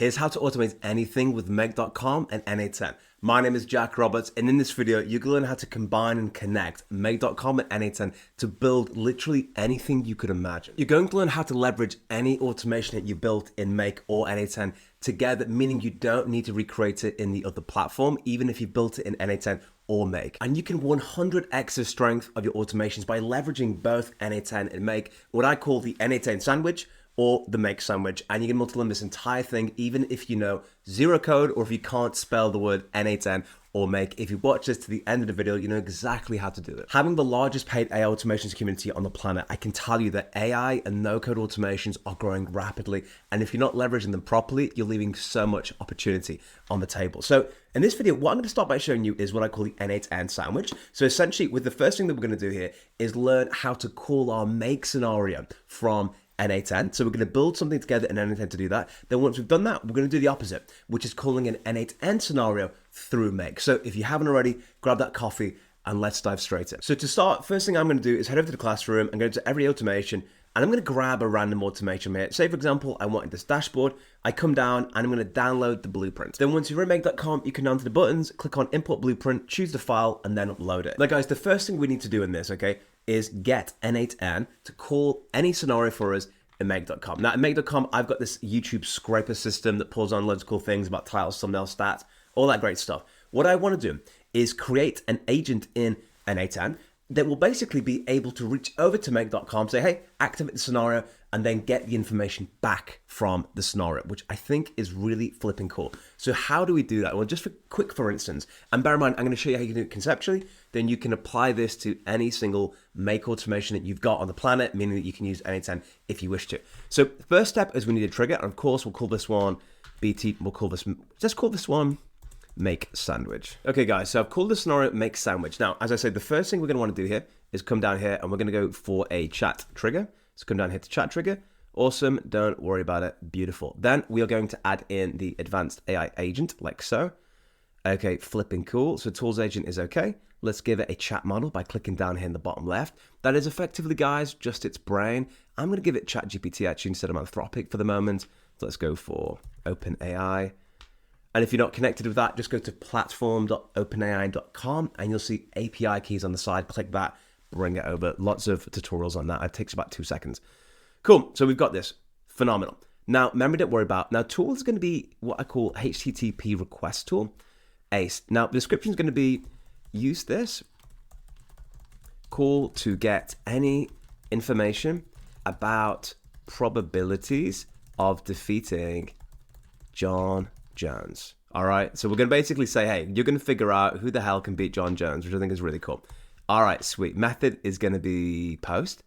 Here's how to automate anything with Make.com and n8n. My name is Jack Roberts, and in this video, you're going to learn how to combine and connect Make.com and n8n to build literally anything you could imagine. You're going to learn how to leverage any automation that you built in Make or n8n together, meaning you don't need to recreate it in the other platform, even if you built it in n8n or Make. And you can 100x the strength of your automations by leveraging both n8n and Make, what I call the n8n sandwich, or the Make sandwich, and you can multi-learn this entire thing even if you know zero code or if you can't spell the word n8n or Make. If you watch this to the end of the video, you know exactly how to do it. Having the largest paid AI automations community on the planet, I can tell you that AI and no-code automations are growing rapidly, and if you're not leveraging them properly, you're leaving so much opportunity on the table. So in this video, what I'm going to start by showing you is what I call the n8n sandwich. So essentially, with the first thing that we're going to do here is learn how to call our Make scenario from n8n. So we're going to build something together in n8n to do that. Then once we've done that, we're going to do the opposite, which is calling an n8n scenario through Make. So if you haven't already, grab that coffee and let's dive straight in. So to start, first thing I'm going to do is head over to the classroom and go to every automation, and I'm going to grab a random automation here. Say for example, I wanted this dashboard. I come down and I'm going to download the blueprint. Then once you're in Make.com, you can go onto the buttons, click on import blueprint, choose the file, and then upload it. Now guys, the first thing we need to do in this, okay, is get n8n to call any scenario for us in Make.com. Now in Make.com, I've got this YouTube scraper system that pulls on loads of cool things about titles, thumbnails, stats, all that great stuff. What I want to do is create an agent in n8n that will basically be able to reach over to Make.com, say, hey, activate the scenario, and then get the information back from the scenario, which I think is really flipping cool. So how do we do that? Well, just for instance, and bear in mind, I'm going to show you how you can do it conceptually, then you can apply this to any single Make automation that you've got on the planet, meaning that you can use n8n if you wish to. So the first step is we need a trigger, and of course, we'll call this one BT, just call this one Make sandwich. Okay guys, so I've called the scenario Make sandwich. Now, as I said, the first thing we're going to want to do here is come down here and we're going to go for a chat trigger. So come down here to chat trigger. Awesome, don't worry about it, beautiful. Then we are going to add in the advanced AI agent like so. Okay, flipping cool. So tools agent is okay. Let's give it a chat model by clicking down here in the bottom left. That is effectively, guys, just its brain. I'm going to give it ChatGPT actually instead of Anthropic for the moment. So let's go for OpenAI. And if you're not connected with that, just go to platform.openai.com and you'll see API keys on the side. Click that, bring it over. Lots of tutorials on that. It takes about 2 seconds. Cool. So we've got this. Phenomenal. Now, memory, don't worry about. Now, tool is going to be what I call HTTP request tool. ACE. Now, the description is going to be use this call to get any information about probabilities of defeating John Jones. All right, so we're going to basically say, hey, you're going to figure out who the hell can beat John Jones, which I think is really cool. All right, sweet. Method is going to be post.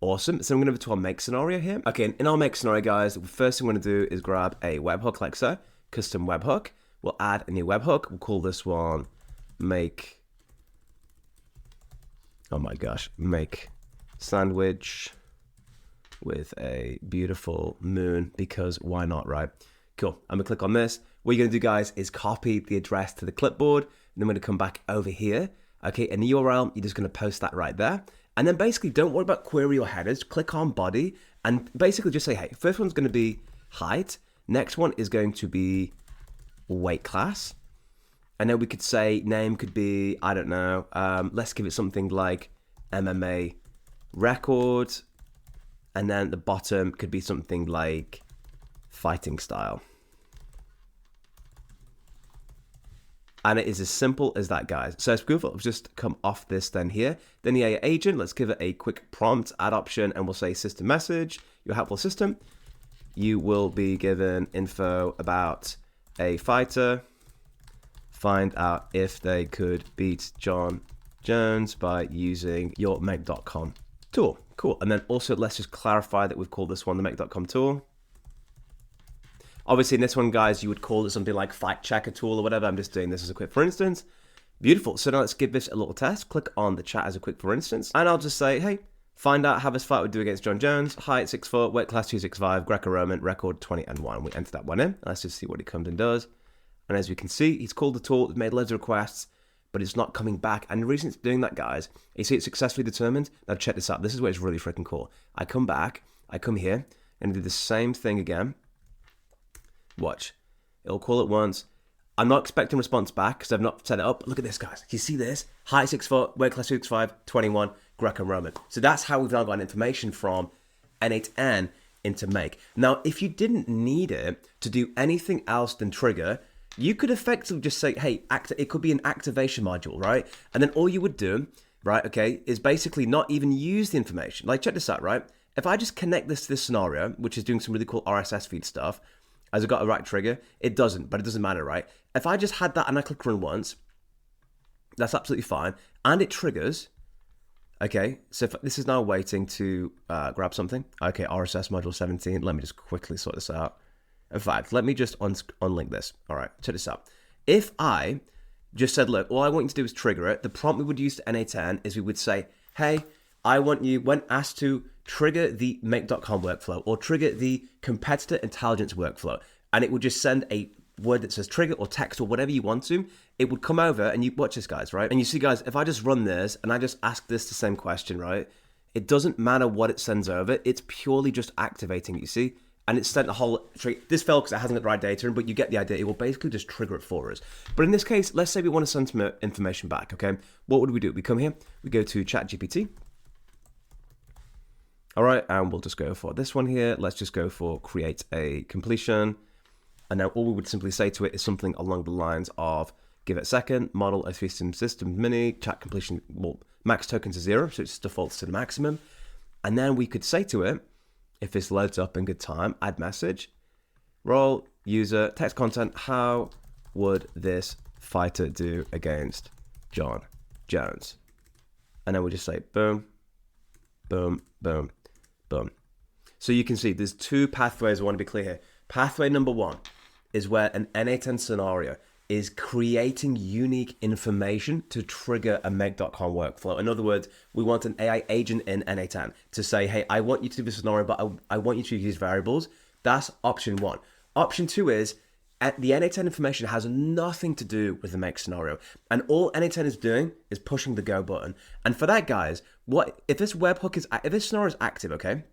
Awesome. So I'm going to go to our Make scenario here. Okay, in our Make scenario, guys, the first thing we're going to do is grab a webhook like so, custom webhook. We'll add a new webhook. We'll call this one Make, oh my gosh, Make sandwich with a beautiful moon, because why not, right? Cool. I'm gonna click on this. What you're gonna do, guys, is copy the address to the clipboard, and then I'm gonna come back over here. Okay, in the URL, you're just gonna post that right there. And then basically don't worry about query or headers, click on body, and basically just say, hey, first one's gonna be height, next one is going to be weight class. And then we could say name could be, I don't know, let's give it something like MMA record. And then the bottom could be something like fighting style. And it is as simple as that, guys. So it's beautiful. Let's just come off this then here. Then the AI agent, let's give it a quick prompt add option, and we'll say system message, your helpful system. You will be given info about a fighter. Find out if they could beat John Jones by using your Make.com tool. Cool. And then also let's just clarify that we've called this one the Make.com tool. Obviously in this one, guys, you would call it something like fight checker tool or whatever. I'm just doing this as a quick for instance. Beautiful. So now let's give this a little test. Click on the chat as a quick for instance. And I'll just say, hey, find out how this fight would do against John Jones. Height 6 foot, weight class 265, Greco-Roman, record 20-1. We enter that one in. Let's just see what he comes and does. And as we can see, he's called the tool, it's made loads of requests, but it's not coming back. And the reason it's doing that, guys, you see it's successfully determined. Now check this out. This is where it's really freaking cool. I come back, I come here, and do the same thing again. Watch. It'll call it once. I'm not expecting response back because I've not set it up. Look at this, guys. You see this? Height 6 foot, weight class 6'5", 21, Greco-Roman. So that's how we've now gotten information from n8n into make. Now, if you didn't need it to do anything else than trigger, you could effectively just say, hey, it could be an activation module, right? And then all you would do, right, okay, is basically not even use the information. Like, check this out, right? If I just connect this to this scenario, which is doing some really cool RSS feed stuff, has it got a right trigger? It doesn't, but it doesn't matter, right? If I just had that and I click run once, that's absolutely fine. And it triggers. Okay, so if this is now waiting to grab something. Okay, RSS module 17. Let me just quickly sort this out. In fact, let me just unlink this. All right, check this out. If I just said, look, all I want you to do is trigger it, the prompt we would use to n8n is we would say, hey, I want you, when asked to trigger the make.com workflow or trigger the competitor intelligence workflow, and it would just send a word that says trigger or text or whatever you want to, it would come over and you watch this, guys, right? And you see, guys, if I just run this and I just ask this the same question, right? It doesn't matter what it sends over. It's purely just activating, you see? And it's sent a whole trigger. This failed because it hasn't got the right data in, but you get the idea. It will basically just trigger it for us. But in this case, let's say we want to send some information back, okay? What would we do? We come here, we go to ChatGPT. All right, and we'll just go for this one here. Let's just go for create a completion. And now all we would simply say to it is something along the lines of, give it a second, model a system mini, chat completion, well, max tokens is 0, so it defaults to the maximum. And then we could say to it, if this loads up in good time, add message, role, user, text content, how would this fighter do against John Jones? And then we just say boom, boom, boom, boom. So you can see there's two pathways I want to be clear here. Pathway number one is where an n8n scenario is creating unique information to trigger a meg.com workflow. In other words, we want an AI agent in n8n to say, hey, I want you to do this scenario, but I want you to use variables. That's option one. Option two is the n8n information has nothing to do with the meg scenario. And all n8n is doing is pushing the go button. And for that, guys, if this webhook if this scenario is active, okay?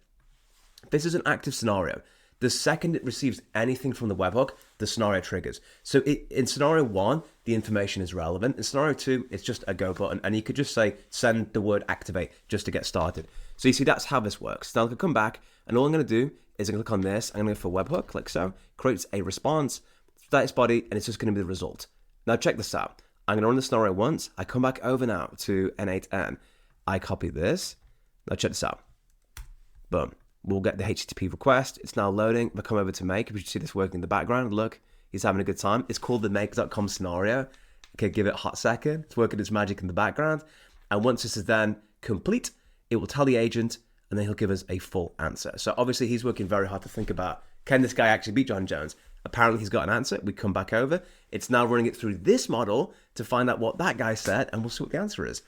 This is an active scenario. The second it receives anything from the webhook, the scenario triggers. So in scenario one, the information is relevant. In scenario two, it's just a go button. And you could just say, send the word activate just to get started. So you see, that's how this works. Now I can come back and all I'm gonna do is I'm gonna click on this. I'm gonna go for webhook, like so, creates a response, status body, and it's just gonna be the result. Now check this out. I'm gonna run the scenario once. I come back over now to n8n. I copy this. Now check this out. Boom. We'll get the HTTP request. It's now loading. If I come over to make, we should see this working in the background. Look, he's having a good time. It's called the make.com scenario. Okay, give it a hot second. It's working its magic in the background. And once this is then complete, it will tell the agent and then he'll give us a full answer. So obviously he's working very hard to think about, can this guy actually beat John Jones? Apparently he's got an answer. We come back over. It's now running it through this model to find out what that guy said, and we'll see what the answer is.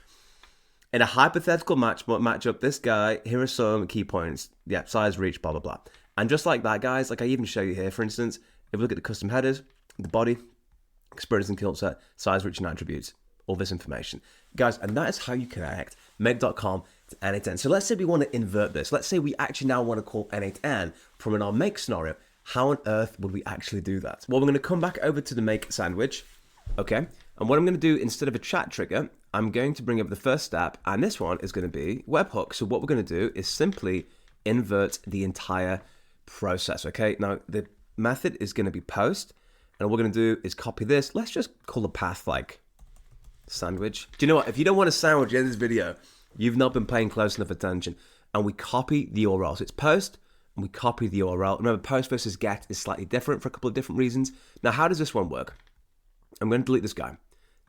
In a hypothetical matchup, this guy, here are some key points. Yeah, size, reach, blah, blah, blah. And just like that, guys, like I even show you here, for instance, if we look at the custom headers, the body, experience and kill set, size, reach, and attributes, all this information. Guys, and that is how you connect meg.com to n8n. So let's say we want to invert this. Let's say we actually now want to call n8n from our make scenario. How on earth would we actually do that? Well, we're going to come back over to the make sandwich, okay? And what I'm going to do, instead of a chat trigger, I'm going to bring up the first step, and this one is going to be webhook. So what we're going to do is simply invert the entire process, okay? Now, the method is going to be post, and what we're going to do is copy this. Let's just call the path like sandwich. Do you know what? If you don't want a sandwich in this video, you've not been paying close enough attention. And we copy the URL. So it's post, and we copy the URL. Remember, post versus get is slightly different for a couple of different reasons. Now, how does this one work? I'm going to delete this guy.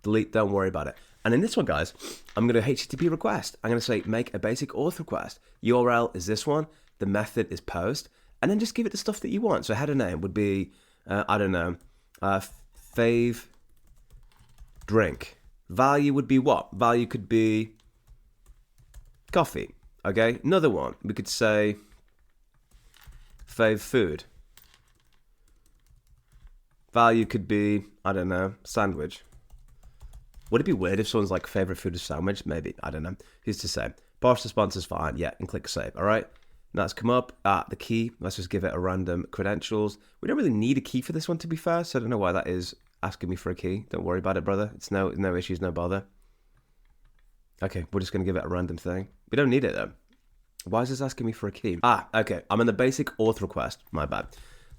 Delete, don't worry about it. And in this one, guys, I'm going to HTTP request. I'm going to say make a basic auth request. URL is this one. The method is post. And then just give it the stuff that you want. So header name would be, I don't know, fave drink. Value would be what? Value could be coffee. Okay, another one. We could say fave food. Value could be, I don't know, sandwich. Would it be weird if someone's like favorite food is sandwich? Maybe, I don't know. Who's to say? Partial response is fine, yeah, and click save, all right? Now it's come up. The key, let's just give it a random credentials. We don't really need a key for this one, to be fair, so I don't know why that is asking me for a key. Don't worry about it, brother. It's no issues, no bother. Okay, we're just going to give it a random thing. We don't need it, though. Why is this asking me for a key? Okay, I'm in the basic auth request. My bad.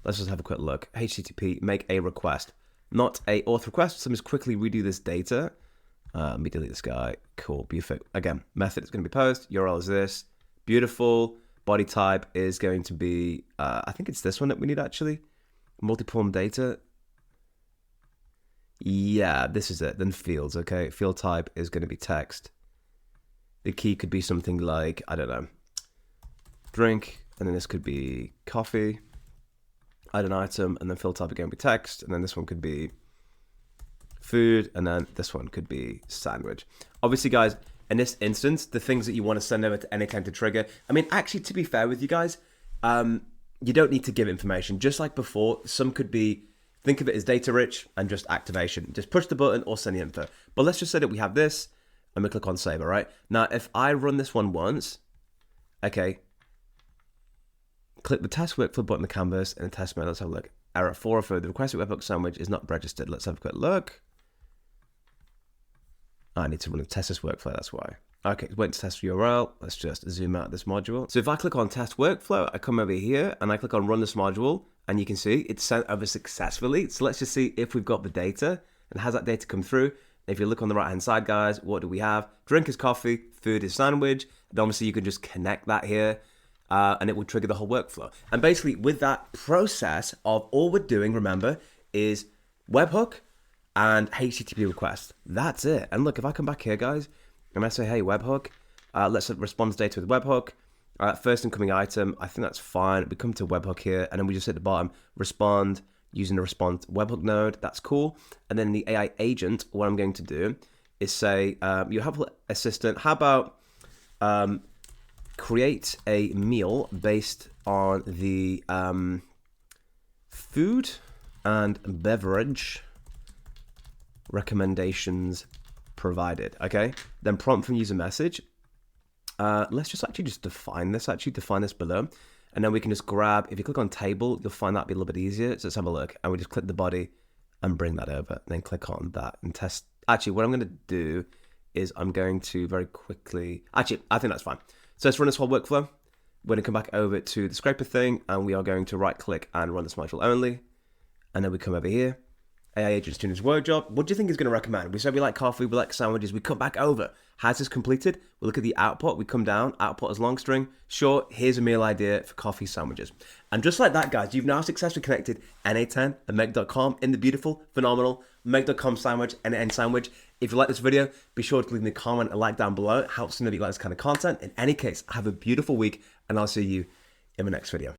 Let's just have a quick look. HTTP, make a request. Not a auth request, so let's quickly redo this data. Let me delete this guy. Cool, beautiful. Again, method is going to be post. URL is this. Beautiful. Body type is going to be, I think it's this one that we need actually. Multiform data. Yeah, this is it. Then fields, okay. Field type is going to be text. The key could be something like, I don't know, drink. And then this could be coffee. Add an item. And then field type again would be text. And then this one could be food. And then this one could be sandwich. Obviously, guys, in this instance, the things that you want to send over to n8n to trigger, I mean, actually, to be fair with you guys, you don't need to give information. Just like before, some could be, think of it as data rich and just activation. Just push the button or send the info. But let's just say that we have this and we click on save, all right? Now, if I run this one once, okay, click the test workflow button on the canvas and the test mode. Let's have a look. Error 404, the requested webhook sandwich is not registered. Let's have a quick look. I need to run a test this workflow, that's why. Okay, wait to test URL. Let's just zoom out this module. So if I click on test workflow, I come over here and I click on run this module, and you can see it's sent over successfully. So let's just see if we've got the data and has that data come through. If you look on the right hand side, guys, what do we have? Drink is coffee, food is sandwich. And obviously you can just connect that here and it will trigger the whole workflow. And basically with that process of all we're doing, remember, is webhook and HTTP request. That's it. And look, if I come back here, guys, and I say, hey, webhook, let's response data with webhook. First incoming item, I think that's fine. We come to webhook here, and then we just hit the bottom, respond using the response webhook node. That's cool. And then the AI agent, what I'm going to do is say, your helpful assistant, how about create a meal based on the food and beverage recommendations provided, okay? Then prompt from user message. Let's just define this below. And then we can just grab, if you click on table, you'll find that be a little bit easier. So let's have a look. And we just click the body and bring that over. Then click on that and test. Actually, what I'm going to do is I'm going to very quickly, actually, I think that's fine. So let's run this whole workflow. We're going to come back over to the scraper thing and we are going to right click and run this module only. And then we come over here. AI agents doing his work job. What do you think he's going to recommend? We said we like coffee, we like sandwiches. We come back over. Has this completed? We look at the output. We come down. Output is long string. Sure, here's a meal idea for coffee sandwiches. And just like that, guys, you've now successfully connected n8n and meg.com in the beautiful, phenomenal meg.com sandwich, n8n sandwich. If you like this video, be sure to leave me a comment and like down below. It helps to know that you like this kind of content. In any case, have a beautiful week and I'll see you in the next video.